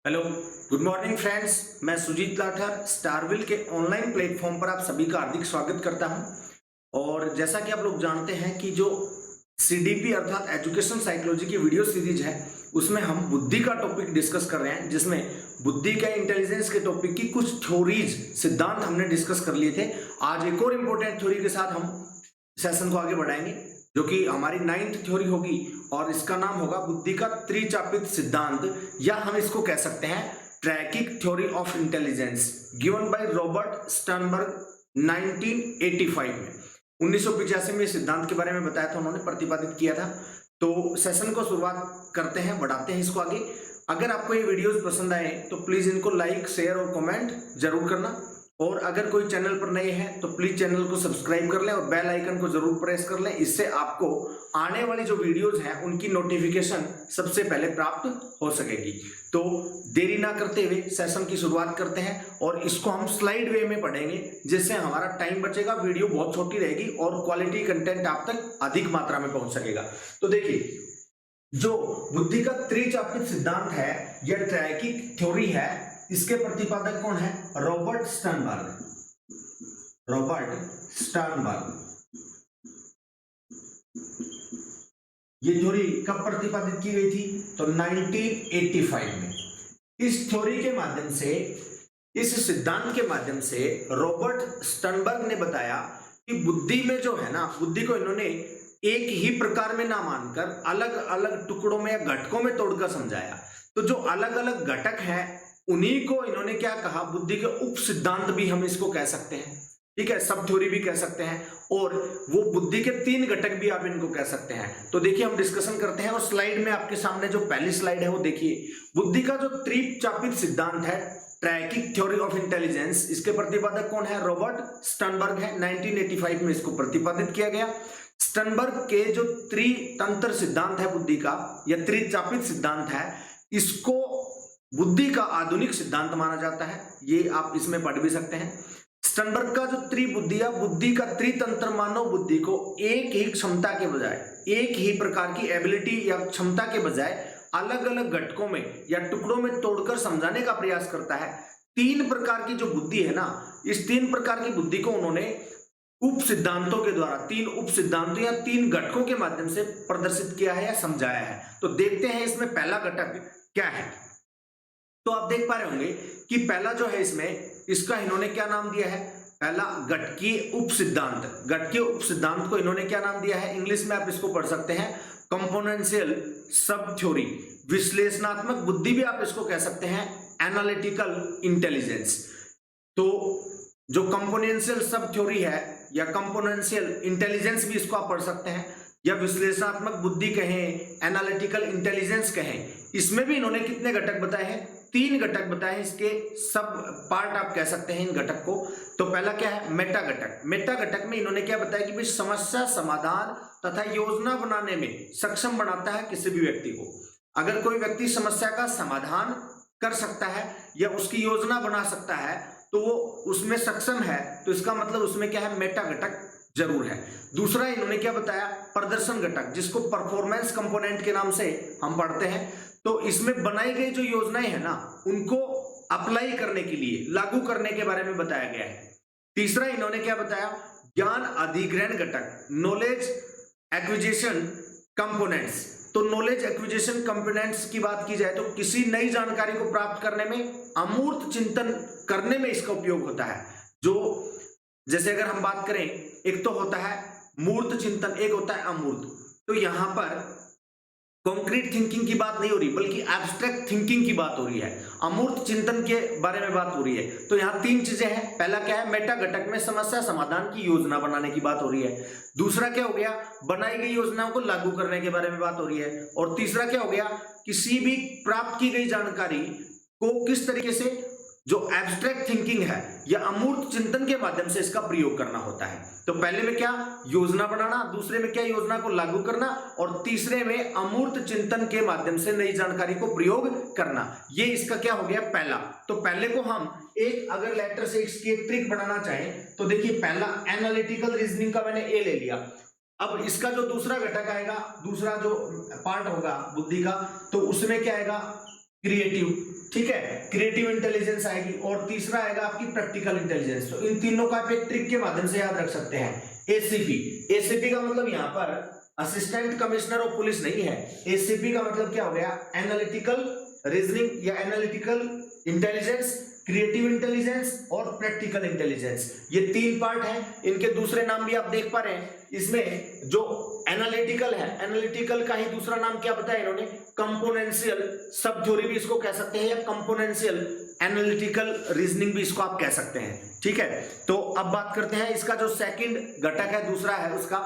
Hello, good morning friends. मैं सुजीत लाठर स्टारविल के online platform पर आप सभी का हार्दिक स्वागत करता हूं। और जैसा कि आप लोग जानते हैं कि जो सीडीपी अर्थात एजुकेशन साइकोलॉजी की वीडियो सीरीज है उसमें हम बुद्धि का टॉपिक डिस्कस कर रहे हैं, जिसमें बुद्धि का इंटेलिजेंस के टॉपिक की कुछ थ्योरीज सिद्धांत हमने डिस्कस कर लिए थे। आज एक और इम्पोर्टेंट थ्योरी के साथ हम सेशन को आगे बढ़ाएंगे, जो कि हमारी 9th थ्योरी होगी और इसका नाम होगा बुद्धि का त्रिचापित सिद्धांत, या हम इसको कह सकते हैं triarchic theory of intelligence, given by Robert Sternberg 1985 में। 1985 में सिद्धांत के बारे में बताया था, उन्होंने प्रतिपादित किया था। तो सेशन को शुरुआत करते हैं, बढ़ाते हैं इसको आगे। अगर आपको ये वीडियोस पसंद आए तो प्लीज इनको लाइक, शेयर और कमेंट जरूर करना। और अगर कोई चैनल पर नए हैं तो प्लीज चैनल को सब्सक्राइब कर लें और बेल आइकन को जरूर प्रेस कर लें। इससे आपको आने वाली जो वीडियोस हैं उनकी नोटिफिकेशन सबसे पहले प्राप्त हो सकेगी। तो देरी ना करते हुए सेशन की शुरुआत करते हैं और इसको हम स्लाइड वे में पढ़ेंगे, जिससे हमारा टाइम बचेगा, वीडियो बहुत छोटी रहेगी और क्वालिटी कंटेंट आप तक अधिक मात्रा में पहुंच सकेगा। तो देखिए, जो बुद्धि का त्रिचापित सिद्धांत है यह ट्रैकिक थ्योरी है। इसके प्रतिपादक कौन है? Robert Sternberg. Robert Sternberg. ये थ्योरी कब प्रतिपादित की गई थी? तो 1985 में। इस थ्योरी के माध्यम से, इस सिद्धांत के माध्यम से रॉबर्ट स्टर्नबर्ग ने बताया कि बुद्धि में जो है ना, बुद्धि को इन्होंने एक ही प्रकार में ना मानकर अलग अलग टुकड़ों में या घटकों में तोड़कर समझाया। तो जो अलग अलग घटक हैं उन्हीं को इन्होंने क्या कहा, बुद्धि के उप सिद्धांत भी हम इसको कह सकते हैं, ठीक है, सब थ्योरी भी कह सकते हैं। और वो बुद्धि के 3 घटक भी आप इनको कह सकते हैं। तो देखिए, हम डिस्कशन करते हैं और स्लाइड में आपके सामने जो पहली स्लाइड है वो देखिए। बुद्धि का जो त्रिचापित सिद्धांत है ट्रैकिक थ्योरी ऑफ इंटेलिजेंस, इसके प्रतिपादक कौन है? रॉबर्ट स्टर्नबर्ग है। 1985 में इसको प्रतिपादित किया गया। स्टर्नबर्ग के जो त्रितंत्र सिद्धांत है बुद्धि का, या त्रिचापित सिद्धांत है, इसको बुद्धि का आधुनिक सिद्धांत माना जाता है। ये आप इसमें पढ़ भी सकते हैं। स्टर्नबर्ग का जो त्रिबुद्धि या बुद्धि का त्रितंत्र मानव बुद्धि को एक ही क्षमता के बजाय, एक ही प्रकार की एबिलिटी या क्षमता के बजाय अलग अलग घटकों में या टुकड़ों में तोड़कर समझाने का प्रयास करता है। 3 प्रकार की जो बुद्धि है ना, इस 3 प्रकार की बुद्धि को उन्होंने उप सिद्धांतों के द्वारा, 3 उप सिद्धांतों या 3 घटकों के माध्यम से प्रदर्शित किया है या समझाया है। तो देखते हैं इसमें पहला घटक क्या है। तो आप देख पा रहे होंगे कि पहला जो है इसमें, इसका इन्होंने क्या नाम दिया है? पहला घटकीय उप सिद्धांत। घटकीय उप सिद्धांत को इन्होंने क्या नाम दिया है? इंग्लिश में आप इसको पढ़ सकते हैं कंपोनेंशियल सब थ्योरी। विश्लेषणात्मक बुद्धि भी आप इसको कह सकते हैं एनालिटिकल इंटेलिजेंस। तो जो कंपोनेंशियल सब थ्योरी है या कंपोनेंशियल इंटेलिजेंस भी इसको आप पढ़ सकते हैं, या विश्लेषणात्मक बुद्धि कहें, एनालिटिकल इंटेलिजेंस कहें, इसमें भी इन्होंने कितने घटक बताए हैं? 3 घटक बताए हैं। इसके सब पार्ट आप कह सकते हैं इन घटक को। तो पहला क्या है? मेटा घटक। मेटा घटक में इन्होंने क्या बताया कि भाई समस्या समाधान तथा योजना बनाने में सक्षम बनाता है किसी भी व्यक्ति को। अगर कोई व्यक्ति समस्या का समाधान कर सकता है या उसकी योजना बना सकता है तो वो उसमें सक्षम है, तो इसका मतलब उसमें क्या है? मेटा घटक जरूर है। दूसरा इन्होंने क्या बताया? प्रदर्शन घटक, जिसको परफॉर्मेंस कंपोनेंट के नाम से हम पढ़ते हैं। तो इसमें बनाई गई जो योजनाएं है ना, उनको अप्लाई करने के लिए, लागू करने के बारे में बताया गया है। तीसरा इन्होंने क्या बताया? ज्ञान अधिग्रहण घटक, नॉलेज एक्विजिशन कंपोनेंट्स। तो नॉलेज एक्विजिशन कंपोनेंट्स की बात की जाए तो किसी नई जानकारी को प्राप्त करने में, अमूर्त चिंतन करने में इसका उपयोग होता है। जो जैसे अगर हम बात करें, एक तो होता है मूर्त चिंतन, एक होता है अमूर्त। तो यहां पर कॉन्क्रीट थिंकिंग की बात नहीं हो रही, बल्कि एब्स्ट्रैक्ट थिंकिंग की बात हो रही है, अमूर्त चिंतन के बारे में बात हो रही है। तो यहाँ 3 चीजें हैं। पहला क्या है? मेटा घटक में समस्या समाधान की योजना बनाने की बात हो रही है। दूसरा क्या हो गया? बनाई गई योजनाओं को लागू करने के बारे में बात हो रही है। और तीसरा क्या हो गया? किसी भी प्राप्त की गई जानकारी को किस तरीके से, जो एब्स्ट्रैक्ट थिंकिंग है या अमूर्त चिंतन के माध्यम से इसका प्रयोग करना होता है। तो पहले में क्या? योजना बनाना, दूसरे में क्या? योजना को लागू करना, और तीसरे में अमूर्त चिंतन के माध्यम से नई जानकारी को प्रयोग करना। ये इसका क्या हो गया? पहला। तो पहले को हम एक अगर लेटर से इसकी एक ट्रिक बनाना चाहें तो देखिए, पहला एनालिटिकल रीजनिंग का मैंने ए ले लिया। अब इसका जो दूसरा घटक आएगा, दूसरा जो पार्ट होगा बुद्धि का, तो उसमें क्या आएगा? क्रिएटिव, ठीक है, क्रिएटिव इंटेलिजेंस आएगी, और तीसरा आएगा आपकी प्रैक्टिकल इंटेलिजेंस। तो इन तीनों का आप एक ट्रिक के माध्यम से याद रख सकते हैं। एसीपी, एसीपी का मतलब यहां पर असिस्टेंट कमिश्नर ऑफ पुलिस नहीं है। एसीपी का मतलब क्या हो गया, एनालिटिकल रीजनिंग या एनालिटिकल इंटेलिजेंस, क्रिएटिव इंटेलिजेंस और प्रैक्टिकल इंटेलिजेंस, ये तीन पार्ट हैं। इनके दूसरे नाम भी आप देख पा रहे हैं। इसमें जो एनालिटिकल है, एनालिटिकल का ही दूसरा नाम क्या बताया इन्होंने, कंपोनेंशियल सब थ्योरी भी इसको कह सकते हैं, या कंपोनेंशियल एनालिटिकल रीजनिंग भी इसको आप कह सकते हैं, ठीक है। तो अब बात करते हैं इसका जो सेकंड घटक है, दूसरा है उसका,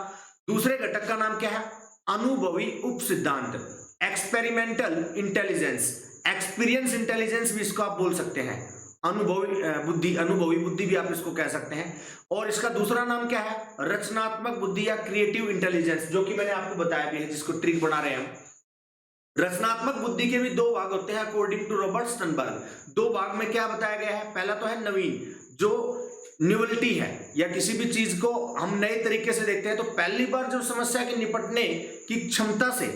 दूसरे घटक का नाम क्या है, अनुभवी उप सिद्धांत, एक्सपेरिमेंटल इंटेलिजेंस, एक्सपीरियंस इंटेलिजेंस भी इसको आप बोल सकते हैं, अनुभवी बुद्धि भी आप इसको कह सकते हैं। और इसका दूसरा नाम क्या है, रचनात्मक बुद्धि या क्रिएटिव इंटेलिजेंस, जो कि मैंने आपको बताया भी है, जिसको ट्रिक बना रहे हैं हम। रचनात्मक बुद्धि के भी दो भाग होते हैं अकॉर्डिंग टू रॉबर्ट स्टर्नबर्ग। दो भाग में क्या बताया गया है, पहला तो है नवीन, जो न्यूअलिटी है या किसी भी चीज को हम नए तरीके से देखते हैं। तो पहली बार जो समस्या के निपटने की क्षमता से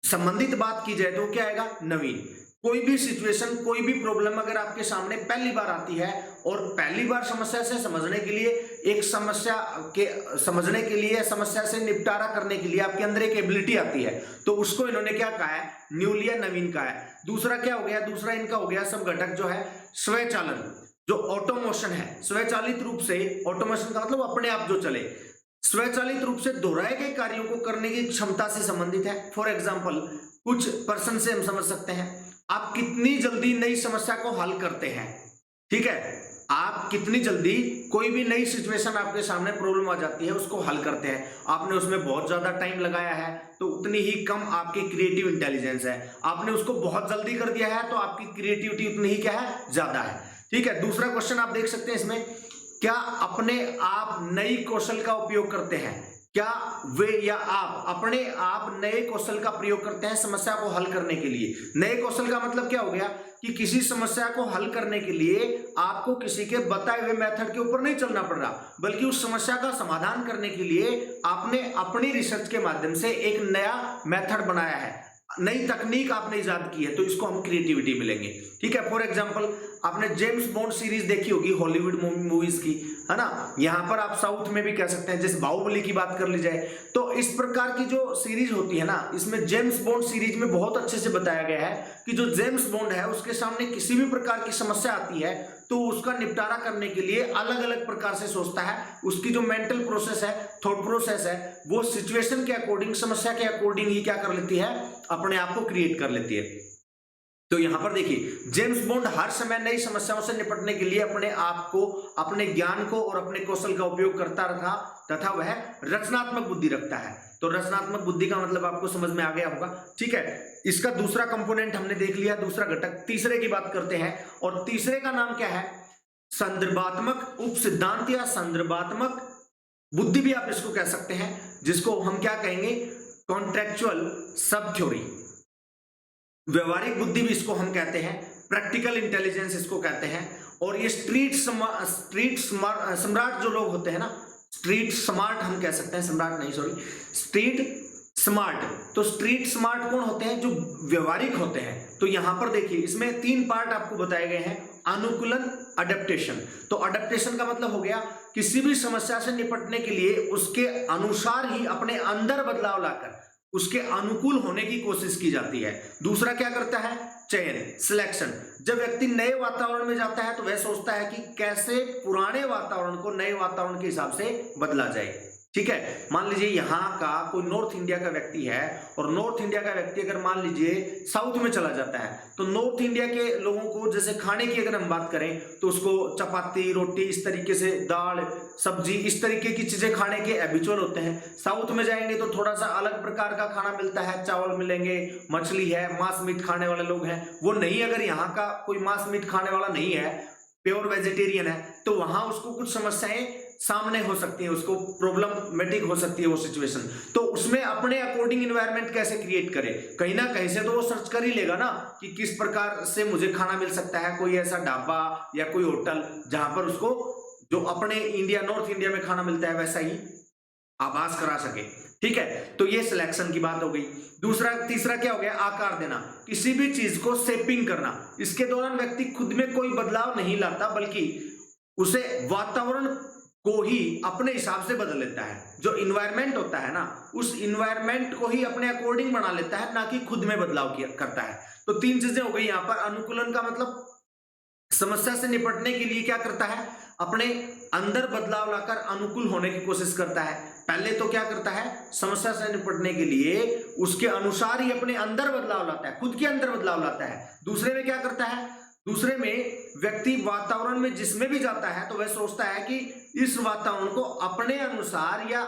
संबंधित बात की जाए तो क्या आएगा, नवीन। कोई भी सिचुएशन, कोई भी प्रॉब्लम अगर आपके सामने पहली बार आती है और पहली बार समस्या से समझने के लिए, एक समस्या के समझने के लिए, समस्या से निपटारा करने के लिए आपके अंदर एक एबिलिटी आती है, तो उसको इन्होंने क्या कहा है, न्यूली या नवीन कहा है। दूसरा क्या हो गया, दूसरा इनका हो गया सब घटक जो है स्वचालन, जो ऑटोमोशन है, स्वचालित रूप से, ऑटोमेशन का मतलब अपने आप जो चले, स्वचालित रूप से दोहराए गए कार्यों को करने की क्षमता से संबंधित है। फॉर एग्जाम्पल, कुछ पर्सन से हम समझ सकते हैं आप कितनी जल्दी नई समस्या को हल करते हैं, ठीक है, आप कितनी जल्दी कोई भी नई सिचुएशन आपके सामने प्रॉब्लम आ जाती है उसको हल करते हैं। आपने उसमें बहुत ज्यादा टाइम लगाया है तो उतनी ही कम आपकी क्रिएटिव इंटेलिजेंस है, आपने उसको बहुत जल्दी कर दिया है तो आपकी क्रिएटिविटी उतनी ही क्या है, ज्यादा है, ठीक है। दूसरा क्वेश्चन आप देख सकते हैं इसमें, क्या अपने आप नई कौशल का उपयोग करते हैं, क्या वे या आप अपने आप नए कौशल का प्रयोग करते हैं समस्या को हल करने के लिए। नए कौशल का मतलब क्या हो गया कि किसी समस्या को हल करने के लिए आपको किसी के बताए हुए मेथड के ऊपर नहीं चलना पड़ रहा, बल्कि उस समस्या का समाधान करने के लिए आपने अपनी रिसर्च के माध्यम से एक नया मेथड बनाया है, नई तकनीक आपने इजाद की है, तो इसको हम क्रिएटिविटी मिलेंगे, ठीक है। फॉर एग्जांपल, आपने जेम्स बॉन्ड सीरीज देखी होगी हॉलीवुड मूवीज की, है ना, यहां पर आप साउथ में भी कह सकते हैं, जैसे बाहुबली की बात कर ली जाए, तो इस प्रकार की जो सीरीज होती है ना, इसमें जेम्स बॉन्ड सीरीज में बहुत अच्छे से बताया गया है कि जो जेम्स बॉन्ड है उसके सामने किसी भी प्रकार की समस्या आती है तो उसका निपटारा करने के लिए अलग अलग प्रकार से सोचता है, उसकी जो मेंटल प्रोसेस है, थॉट प्रोसेस है, वो सिचुएशन के अकॉर्डिंग, समस्या के अकॉर्डिंग ही क्या कर लेती है, अपने आप को क्रिएट कर लेती है। तो यहां पर देखिए, जेम्स बॉन्ड हर समय नई समस्याओं से निपटने के लिए अपने आप को, अपने ज्ञान को और अपने कौशल का उपयोग करता रहा तथा वह रचनात्मक बुद्धि रखता है। तो रचनात्मक बुद्धि का मतलब आपको समझ में आ गया होगा, ठीक है। इसका दूसरा कंपोनेंट हमने देख लिया, दूसरा घटक। तीसरे की बात करते हैं, और तीसरे का नाम क्या है, संदर्भात्मक उप सिद्धांत या संदर्भात्मक बुद्धि भी आप इसको कह सकते हैं, जिसको हम क्या कहेंगे, कॉन्ट्रेक्चुअल सब थ्योरी। व्यवहारिक बुद्धि भी इसको हम कहते हैं, प्रैक्टिकल इंटेलिजेंस इसको कहते हैं। और ये स्ट्रीट सम्राट जो लोग होते हैं ना, स्ट्रीट स्मार्ट हम कह सकते हैं, सम्राट नहीं सॉरी, स्ट्रीट स्मार्ट। तो स्ट्रीट स्मार्ट कौन होते हैं, जो व्यवहारिक होते हैं। तो यहां पर देखिए, इसमें तीन पार्ट आपको बताए गए हैं, अनुकूलन, अडेप्टेशन। तो अडेप्टेशन का मतलब हो गया किसी भी समस्या से निपटने के लिए उसके अनुसार ही अपने अंदर बदलाव लाकर उसके अनुकूल होने की कोशिश की जाती है। दूसरा क्या करता है, चयन, सिलेक्शन। जब व्यक्ति नए वातावरण में जाता है तो वह सोचता है कि कैसे पुराने वातावरण को नए वातावरण के हिसाब से बदला जाए, ठीक है। मान लीजिए यहाँ का कोई नॉर्थ इंडिया का व्यक्ति है, और नॉर्थ इंडिया का व्यक्ति अगर मान लीजिए साउथ में चला जाता है, तो नॉर्थ इंडिया के लोगों को जैसे खाने की अगर हम बात करें तो उसको चपाती, रोटी, इस तरीके से दाल, सब्जी, इस तरीके की चीजें खाने के हैबिचुअल होते हैं। साउथ में जाएंगे तो थोड़ा सा अलग प्रकार का खाना मिलता है, चावल मिलेंगे, मछली है, मांस मीट खाने वाले लोग हैं। वो नहीं, अगर यहाँ का कोई मांस मीट खाने वाला नहीं है, प्योर वेजिटेरियन है, तो वहां उसको कुछ समस्याएं सामने हो सकती है, उसको प्रॉब्लमेटिक हो सकती है वो सिचुएशन। तो उसमें अपने अकॉर्डिंग इन्वायरमेंट कैसे क्रिएट करे, कहीं ना कहीं से तो वो सर्च कर ही लेगा ना कि किस प्रकार से मुझे खाना मिल सकता है, कोई ऐसा ढाबा या कोई होटल जहां पर उसको जो अपने इंडिया, नॉर्थ इंडिया में खाना मिलता है वैसा ही आभास करा सके। ठीक है, तो ये सिलेक्शन की बात हो गई। तीसरा क्या हो गया, आकार देना, किसी भी चीज को शेपिंग करना। इसके दौरान व्यक्ति खुद में कोई बदलाव नहीं लाता, बल्कि उसे वातावरण को ही अपने हिसाब से बदल लेता है। जो इन्वायरमेंट होता है ना, उस इन्वायरमेंट को ही अपने अकॉर्डिंग बना लेता है, ना कि खुद में बदलाव करता है। तो 3 चीजें हो गई यहाँ पर। अनुकूलन का मतलब समस्या से निपटने के लिए क्या करता है, अपने अंदर बदलाव लाकर अनुकूल होने की कोशिश करता है। पहले तो क्या करता है, समस्या से निपटने के लिए उसके अनुसार ही अपने अंदर बदलाव लाता है, खुद के अंदर बदलाव लाता है। दूसरे में क्या करता है, दूसरे में व्यक्ति वातावरण में जिसमें भी जाता है तो वह सोचता है कि इस वातावरण को अपने अनुसार या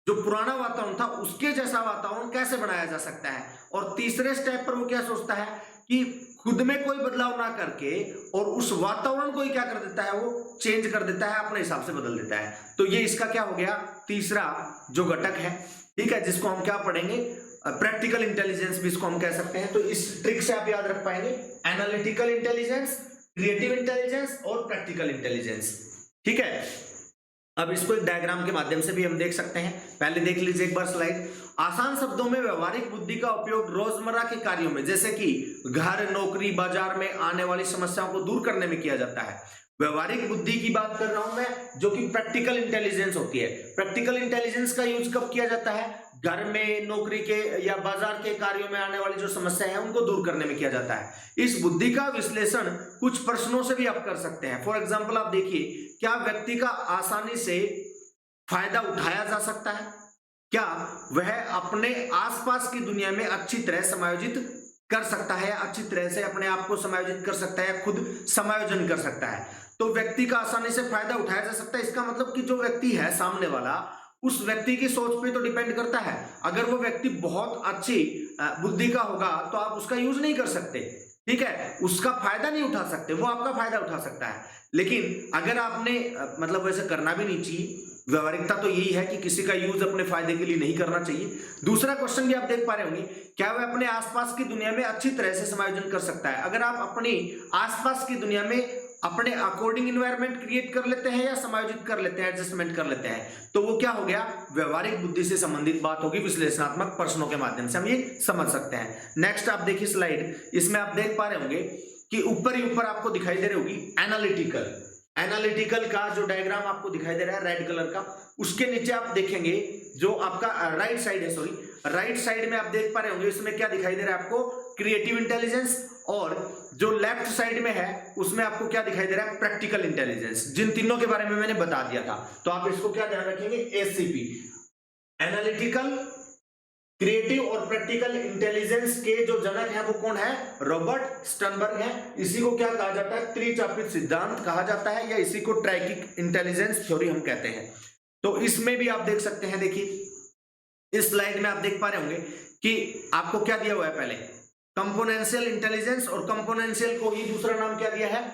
जो पुराना वातावरण था उसके जैसा वातावरण कैसे बनाया जा सकता है। और तीसरे स्टेप पर वो क्या सोचता है कि खुद में कोई बदलाव ना करके और उस वातावरण को ही क्या कर देता है, वो चेंज कर देता है, अपने हिसाब से बदल देता है। तो ये इसका क्या हो गया, तीसरा जो घटक है। ठीक है, जिसको हम क्या पढ़ेंगे, प्रैक्टिकल इंटेलिजेंस भी इसको हम कह सकते हैं। तो इस ट्रिक से आप याद रख पाएंगे, एनालिटिकल इंटेलिजेंस, क्रिएटिव इंटेलिजेंस और प्रैक्टिकल इंटेलिजेंस। ठीक है, अब इसको एक डायग्राम के माध्यम से भी हम देख सकते हैं। पहले देख लीजिए एक बार स्लाइड। आसान शब्दों में व्यवहारिक बुद्धि का उपयोग रोजमर्रा के कार्यों में, जैसे कि घर, नौकरी, बाजार में आने वाली समस्याओं को दूर करने में किया जाता है। व्यवहारिक बुद्धि की बात कर रहा हूं मैं, जो कि प्रैक्टिकल इंटेलिजेंस होती है। प्रैक्टिकल इंटेलिजेंस का यूज कब किया जाता है, घर में, नौकरी के या बाजार के कार्यों में आने वाली जो समस्या है उनको दूर करने में किया जाता है। इस बुद्धि का विश्लेषण कुछ प्रश्नों से भी आप कर सकते हैं। फॉर एग्जाम्पल आप देखिए, क्या व्यक्ति का आसानी से फायदा उठाया जा सकता है, क्या वह अपने आसपास की दुनिया में अच्छी तरह समायोजित कर सकता है, अच्छी तरह से अपने आप को समायोजित कर सकता है, खुद समायोजन कर सकता है। तो व्यक्ति का आसानी से फायदा उठाया जा सकता है, इसका मतलब कि जो व्यक्ति है सामने वाला, उस व्यक्ति की सोच पे तो डिपेंड करता है। अगर वो व्यक्ति बहुत अच्छी बुद्धि का होगा तो आप उसका यूज नहीं कर सकते, ठीक है, उसका फायदा नहीं उठा सकते, वो आपका फायदा उठा सकता है। लेकिन अगर आपने मतलब वैसे करना भी नहीं चाहिए, व्यवहारिकता तो यही है कि किसी का यूज अपने फायदे के लिए नहीं करना चाहिए। दूसरा क्वेश्चन भी आप देख पा रहे होंगे, क्या वह अपने आसपास की दुनिया में अच्छी तरह से समायोजन कर सकता है। अगर आप अपनी आसपास की दुनिया में अपने अकॉर्डिंग इन्वायरमेंट क्रिएट कर लेते हैं या समायोजित कर लेते हैं, एडजस्टमेंट कर लेते हैं, तो वो क्या हो गया, व्यवहारिक बुद्धि से संबंधित बात होगी। विश्लेषणात्मक प्रश्नों के माध्यम से हम ये समझ सकते हैं। नेक्स्ट आप देखिए स्लाइड, इसमें आप देख पा रहे होंगे कि ऊपर ही ऊपर आपको दिखाई दे रही होगी एनालिटिकल। एनालिटिकल का जो डायग्राम आपको दिखाई दे रहा है रेड कलर का, उसके नीचे आप देखेंगे जो आपका राइट साइड है, सॉरी राइट साइड में आप देख पा रहे होंगे, इसमें क्या दिखाई दे रहा है आपको, क्रिएटिव इंटेलिजेंस, और जो लेफ्ट साइड में है उसमें आपको क्या दिखाई दे रहा है, प्रैक्टिकल इंटेलिजेंस। जिन तीनों के बारे में मैंने बता दिया था, तो आप इसको क्या ध्यान रखेंगे, एससीपी, एनालिटिकल, क्रिएटिव और प्रैक्टिकल इंटेलिजेंस के जो जनक है वो कौन है, रॉबर्ट स्टर्नबर्ग है। इसी को क्या कहा जाता है, त्रिचापित सिद्धांत कहा जाता है, या इसी को ट्रैकिक इंटेलिजेंस थ्योरी हम कहते हैं। तो इसमें भी आप देख सकते हैं, देखिए इस स्लाइड में आप देख पा रहे होंगे कि आपको क्या दिया हुआ है, पहले कंपोनेंशियल इंटेलिजेंस, और कंपोनेंशियल को ही दूसरा नाम क्या दिया है,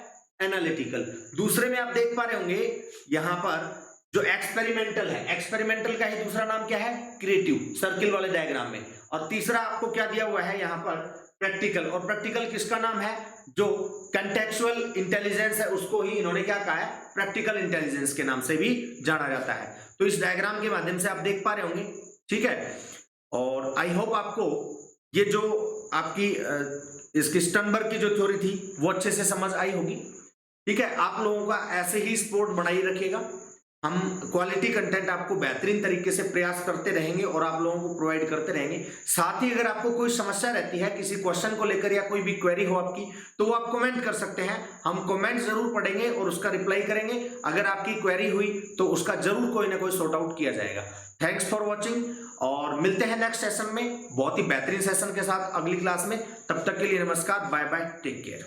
एनालिटिकल। दूसरे में आप देख पा रहे होंगे यहां पर जो एक्सपेरिमेंटल है, एक्सपेरिमेंटल का ही दूसरा नाम क्या है, क्रिएटिव, सर्किल वाले डायग्राम में। और तीसरा आपको क्या दिया हुआ है यहां पर, प्रैक्टिकल। और प्रैक्टिकल किसका नाम है, जो कंटेक्चुअल इंटेलिजेंस है उसको ही इन्होंने क्या कहा है, प्रैक्टिकल इंटेलिजेंस के नाम से भी जाना जाता है। तो इस डायग्राम के माध्यम से आप देख पा रहे होंगे, ठीक है। और आई होप आपको ये जो आपकी इसकी स्टर्नबर्ग की जो थ्योरी थी वो अच्छे से समझ आई होगी, ठीक है। आप लोगों का ऐसे ही सपोर्ट बनाई रखेगा, हम क्वालिटी कंटेंट आपको बेहतरीन तरीके से प्रयास करते रहेंगे और आप लोगों को प्रोवाइड करते रहेंगे। साथ ही अगर आपको कोई समस्या रहती है किसी क्वेश्चन को लेकर या कोई भी क्वेरी हो आपकी, तो वो आप कमेंट कर सकते हैं, हम कमेंट जरूर पढ़ेंगे और उसका रिप्लाई करेंगे। अगर आपकी क्वेरी हुई तो उसका जरूर कोई ना कोई सॉर्ट आउट किया जाएगा। थैंक्स फॉर वॉचिंग, और मिलते हैं नेक्स्ट सेशन में बहुत ही बेहतरीन सेशन के साथ अगली क्लास में। तब तक के लिए नमस्कार, बाय बाय, टेक केयर।